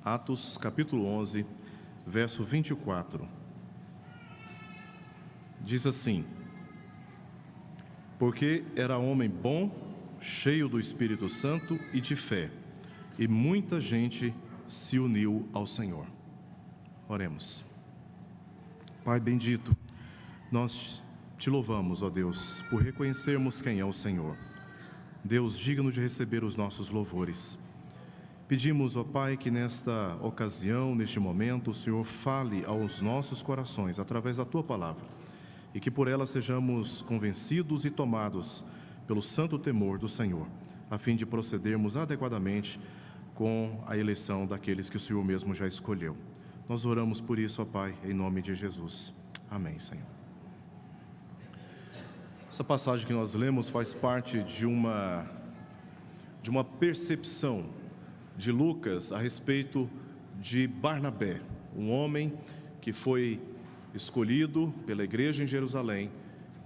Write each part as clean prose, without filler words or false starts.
Atos capítulo 11, verso 24. Diz assim: porque era homem bom, cheio do Espírito Santo e de fé, e muita gente se uniu ao Senhor. Oremos. Pai bendito, nós te louvamos, ó Deus, por reconhecermos quem é o Senhor, Deus digno de receber os nossos louvores. Pedimos, ó Pai, que nesta ocasião, neste momento, o Senhor fale aos nossos corações através da Tua palavra, e que por ela sejamos convencidos e tomados pelo santo temor do Senhor, a fim de procedermos adequadamente com a eleição daqueles que o Senhor mesmo já escolheu. Nós oramos por isso, ó Pai, em nome de Jesus. Amém, Senhor. Essa passagem que nós lemos faz parte de uma percepção de Lucas a respeito de Barnabé, um homem que foi escolhido pela igreja em Jerusalém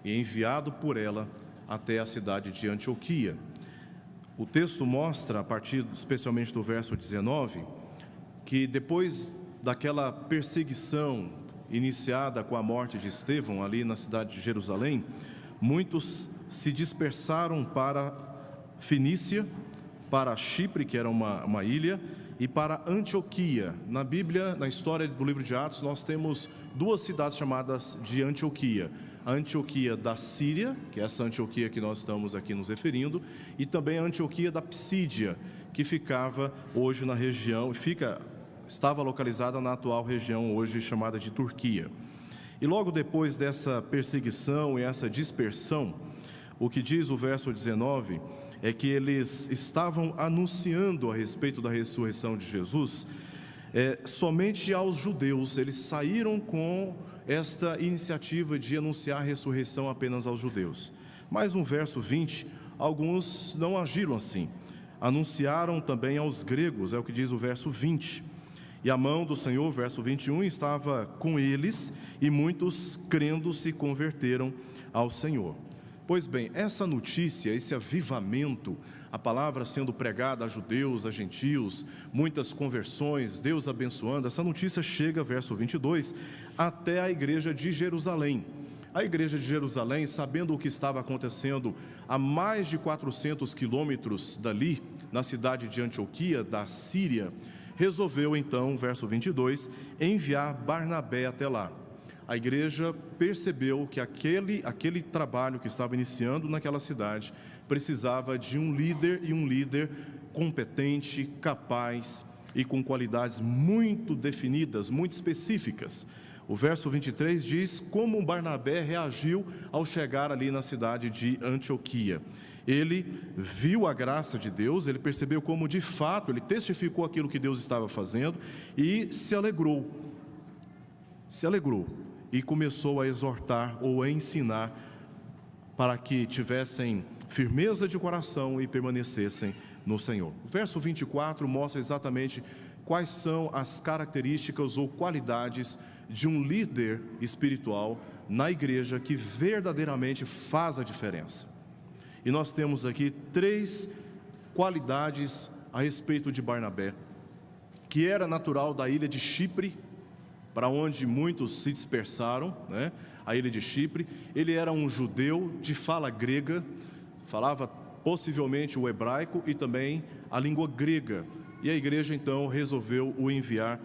e enviado por ela até a cidade de Antioquia. O texto mostra, a partir especialmente do verso 19, que depois daquela perseguição iniciada com a morte de Estevão ali na cidade de Jerusalém, muitos se dispersaram para Fenícia, para Chipre, que era uma ilha, e para Antioquia. Na Bíblia, na história do livro de Atos, nós temos duas cidades chamadas de Antioquia: a Antioquia da Síria, que é essa Antioquia que nós estamos aqui nos referindo, e também a Antioquia da Psídia, que ficava hoje na região, estava localizada na atual região hoje chamada de Turquia. E logo depois dessa perseguição e essa dispersão, o que diz o verso 19 é que eles estavam anunciando a respeito da ressurreição de Jesus somente aos judeus. Eles saíram com esta iniciativa de anunciar a ressurreição apenas aos judeus. Mas no verso 20, alguns não agiram assim. Anunciaram também aos gregos, é o que diz o verso 20. E a mão do Senhor, verso 21, estava com eles, e muitos, crendo, se converteram ao Senhor. Pois bem, essa notícia, esse avivamento, a palavra sendo pregada a judeus, a gentios, muitas conversões, Deus abençoando, essa notícia chega, verso 22, até a igreja de Jerusalém. A igreja de Jerusalém, sabendo o que estava acontecendo a mais de 400 quilômetros dali, na cidade de Antioquia, da Síria, resolveu então, verso 22, enviar Barnabé até lá. A igreja percebeu que aquele trabalho que estava iniciando naquela cidade precisava de um líder competente, capaz e com qualidades muito definidas, muito específicas. O verso 23 diz como Barnabé reagiu ao chegar ali na cidade de Antioquia. Ele viu a graça de Deus, ele percebeu como de fato, ele testificou aquilo que Deus estava fazendo e se alegrou e começou a exortar ou a ensinar para que tivessem firmeza de coração e permanecessem no Senhor. O verso 24 mostra exatamente quais são as características ou qualidades de um líder espiritual na igreja que verdadeiramente faz a diferença. E nós temos aqui 3 qualidades a respeito de Barnabé, que era natural da ilha de Chipre, para onde muitos se dispersaram, né? A ilha de Chipre. Ele era um judeu de fala grega, falava possivelmente o hebraico e também a língua grega. E a igreja então resolveu o enviar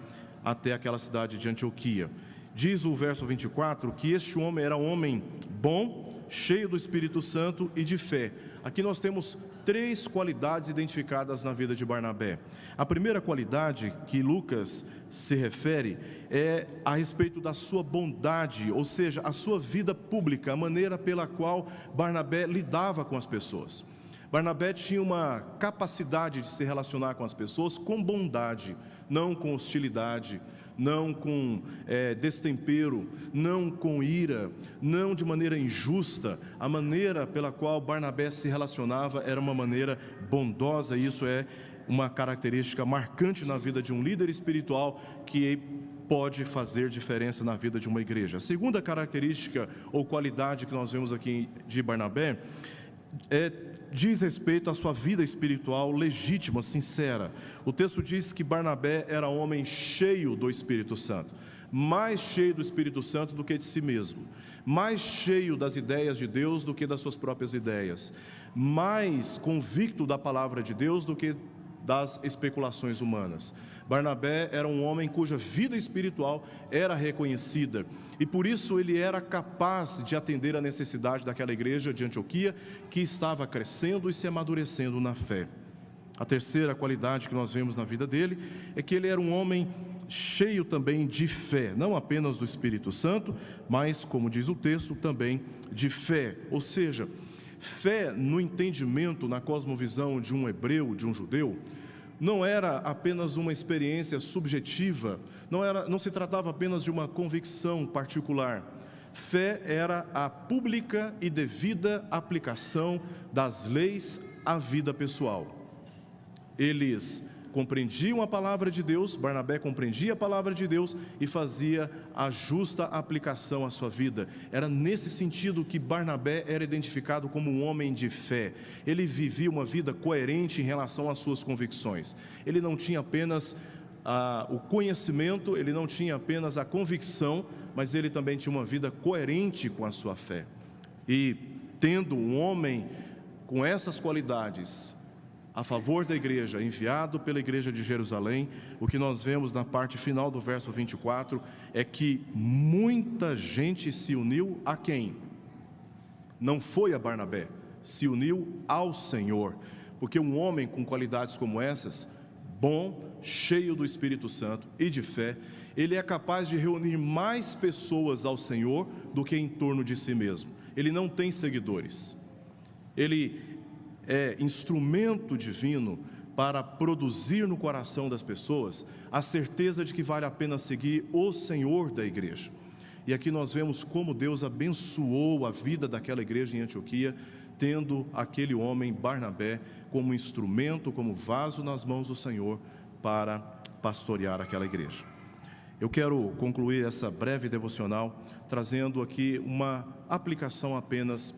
até aquela cidade de Antioquia. Diz o verso 24 que este homem era um homem bom, cheio do Espírito Santo e de fé. Aqui nós temos 3 qualidades identificadas na vida de Barnabé. A primeira qualidade que Lucas se refere é a respeito da sua bondade, ou seja, a sua vida pública, a maneira pela qual Barnabé lidava com as pessoas. Barnabé tinha uma capacidade de se relacionar com as pessoas com bondade, não com hostilidade, não com destempero, não com ira, não de maneira injusta. A maneira pela qual Barnabé se relacionava era uma maneira bondosa, e isso é uma característica marcante na vida de um líder espiritual que pode fazer diferença na vida de uma igreja. A segunda característica ou qualidade que nós vemos aqui de Barnabé é diz respeito à sua vida espiritual legítima, sincera. O texto diz que Barnabé era um homem cheio do Espírito Santo, mais cheio do Espírito Santo do que de si mesmo, mais cheio das ideias de Deus do que das suas próprias ideias, mais convicto da palavra de Deus do que das especulações humanas. Barnabé era um homem cuja vida espiritual era reconhecida, e por isso ele era capaz de atender a necessidade daquela igreja de Antioquia, que estava crescendo e se amadurecendo na fé. A terceira qualidade que nós vemos na vida dele é que ele era um homem cheio também de fé, não apenas do Espírito Santo, mas, como diz o texto, também de fé. Ou seja, fé no entendimento, na cosmovisão de um hebreu, de um judeu, não era apenas uma experiência subjetiva, não se tratava apenas de uma convicção particular. Fé era a pública e devida aplicação das leis à vida pessoal. Eles compreendiam a palavra de Deus, Barnabé compreendia a palavra de Deus e fazia a justa aplicação à sua vida. Era nesse sentido que Barnabé era identificado como um homem de fé. Ele vivia uma vida coerente em relação às suas convicções. Ele não tinha apenas o conhecimento, ele não tinha apenas a convicção, mas ele também tinha uma vida coerente com a sua fé. E tendo um homem com essas qualidades a favor da igreja, enviado pela igreja de Jerusalém, o que nós vemos na parte final do verso 24 é que muita gente se uniu a quem? Não foi a Barnabé, se uniu ao Senhor, porque um homem com qualidades como essas, bom, cheio do Espírito Santo e de fé, ele é capaz de reunir mais pessoas ao Senhor do que em torno de si mesmo. Ele não tem seguidores, ele é instrumento divino para produzir no coração das pessoas a certeza de que vale a pena seguir o Senhor da igreja. E aqui nós vemos como Deus abençoou a vida daquela igreja em Antioquia, tendo aquele homem, Barnabé, como instrumento, como vaso nas mãos do Senhor para pastorear aquela igreja. Eu quero concluir essa breve devocional trazendo aqui uma aplicação apenas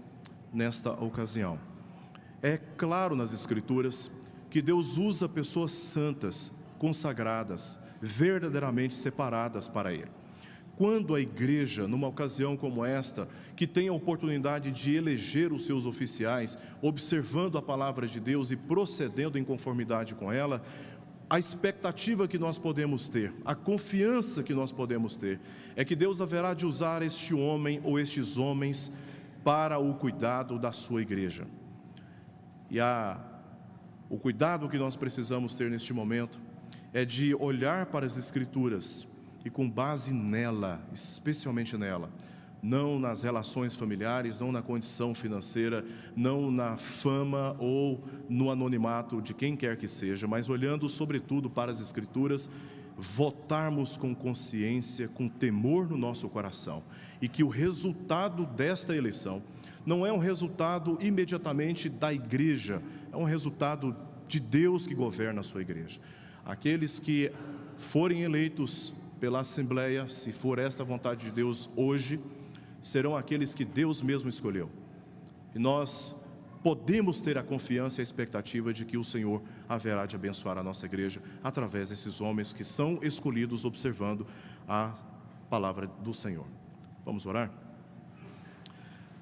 nesta ocasião. É claro nas Escrituras que Deus usa pessoas santas, consagradas, verdadeiramente separadas para Ele. Quando a igreja, numa ocasião como esta, que tem a oportunidade de eleger os seus oficiais, observando a palavra de Deus e procedendo em conformidade com ela, a expectativa que nós podemos ter, a confiança que nós podemos ter, é que Deus haverá de usar este homem ou estes homens para o cuidado da sua igreja. E o cuidado que nós precisamos ter neste momento é de olhar para as Escrituras e com base nela, especialmente nela, não nas relações familiares, não na condição financeira, não na fama ou no anonimato de quem quer que seja, mas olhando sobretudo para as Escrituras, votarmos com consciência, com temor no nosso coração, e que o resultado desta eleição não é um resultado imediatamente da igreja, é um resultado de Deus que governa a sua igreja. Aqueles que forem eleitos pela Assembleia, se for esta a vontade de Deus hoje, serão aqueles que Deus mesmo escolheu. E nós podemos ter a confiança e a expectativa de que o Senhor haverá de abençoar a nossa igreja através desses homens que são escolhidos observando a palavra do Senhor. Vamos orar?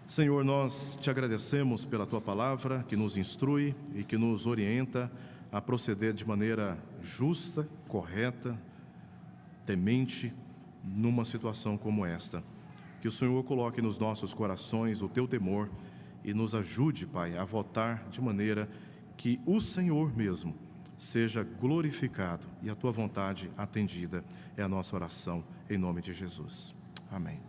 Senhor, nós te agradecemos pela Tua palavra que nos instrui e que nos orienta a proceder de maneira justa, correta, temente, numa situação como esta. Que o Senhor coloque nos nossos corações o Teu temor e nos ajude, Pai, a votar de maneira que o Senhor mesmo seja glorificado e a Tua vontade atendida. É a nossa oração, em nome de Jesus. Amém.